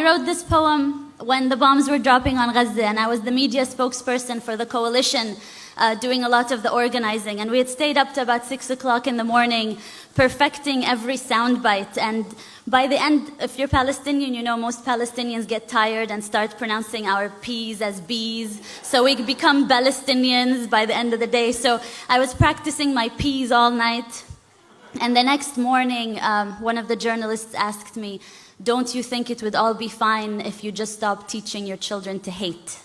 I wrote this poem when the bombs were dropping on Gaza, and I was the media spokesperson for the coalition, doing a lot of the organizing. And we had stayed up to about 6 o'clock in the morning, perfecting every soundbite. And by the end, if you're Palestinian, you know most Palestinians get tired and start pronouncing our P's as B's. So we become Palestinians by the end of the day. So I was practicing my P's all night. And the next morning, one of the journalists asked me, "Don't you think it would all be fine if you just stopped teaching your children to hate?"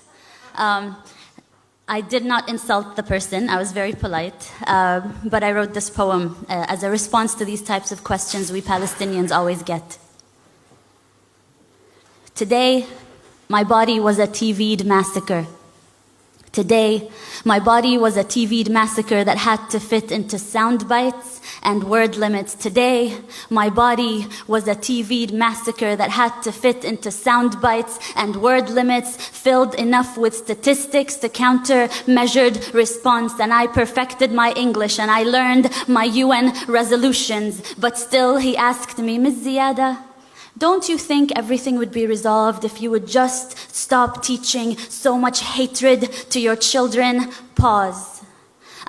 I did not insult the person. I was very polite. But I wrote this poem as a response to these types of questions we Palestinians always get. Today, my body was a TV'd massacre. Today, my body was a TV'd massacre that had to fit into sound bites and word limits. Today, my body was a TV'd massacre that had to fit into sound bites and word limits, filled enough with statistics to counter measured response. And I perfected my English and I learned my UN resolutions. But still, he asked me, "Ms. Ziadeh, don't you think everything would be resolved if you would just stop teaching so much hatred to your children?" Pause.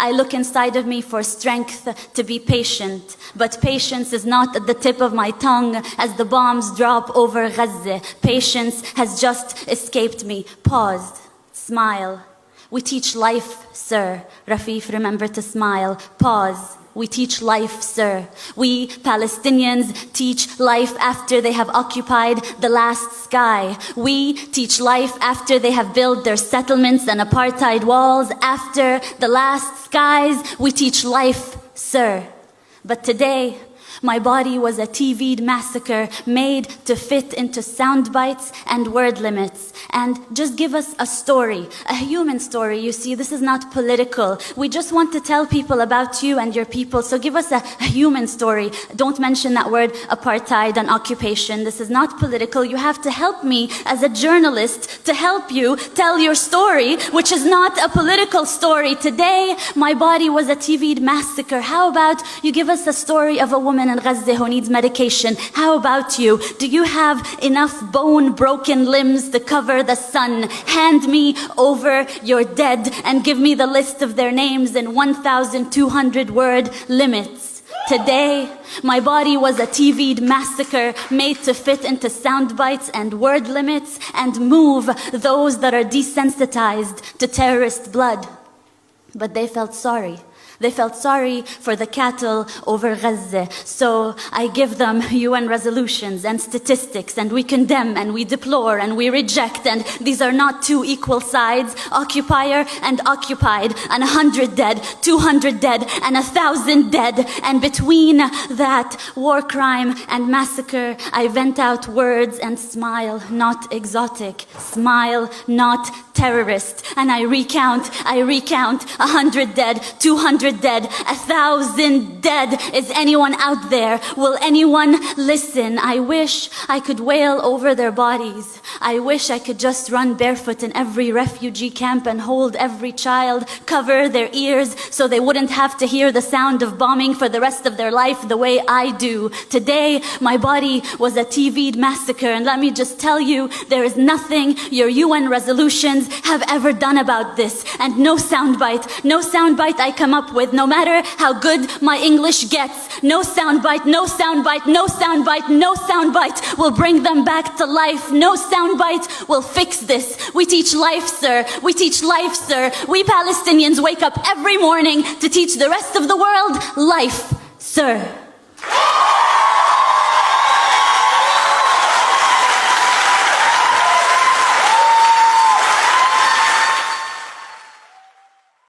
I look inside of me for strength to be patient, but patience is not at the tip of my tongue as the bombs drop over Gaza. Patience has just escaped me. Pause. Smile. We teach life, sir. Rafif, remember to smile. Pause. We teach life, sir. We Palestinians teach life after they have occupied the last sky. We teach life after they have built their settlements and apartheid walls. After the last skies, we teach life, sir. But today, my body was a TV'd massacre made to fit into sound bites and word limits. And just give us a story, a human story. You see, this is not political. We just want to tell people about you and your people. So give us a human story. Don't mention that word apartheid and occupation. This is not political. You have to help me as a journalist to help you tell your story, which is not a political story. Today, my body was a TV'd massacre. How about you give us a story of a woman in Gaza who needs medication? How about you? Do you have enough bone-broken limbs to cover the sun? Hand me over your dead and give me the list of their names in 1,200 word limits. Today, my body was a TV'd massacre made to fit into sound bites and word limits and move those that are desensitized to terrorist blood. But they felt sorry. They felt sorry for the cattle over Gaza. So I give them UN resolutions and statistics, and we condemn and we deplore and we reject. And these are not two equal sides, occupier and occupied, and 100 dead, 200 dead, and 1,000 dead. And between that war crime and massacre, I vent out words and smile, not exotic. Smile, not terrorist. And I recount 100 dead, 200 dead, 1,000 dead. Is anyone out there? Will anyone listen? I wish I could wail over their bodies. I wish I could just run barefoot in every refugee camp and hold every child, cover their ears so they wouldn't have to hear the sound of bombing for the rest of their life the way I do. Today, my body was a TV'd massacre, and let me just tell you, there is nothing your UN resolutions have ever done about this. And no soundbite I come up with, no matter how good my English gets, no soundbite will bring them back to life. No soundbite will fix this. We teach life, sir. We teach life, sir. We Palestinians wake up every morning to teach the rest of the world life, sir.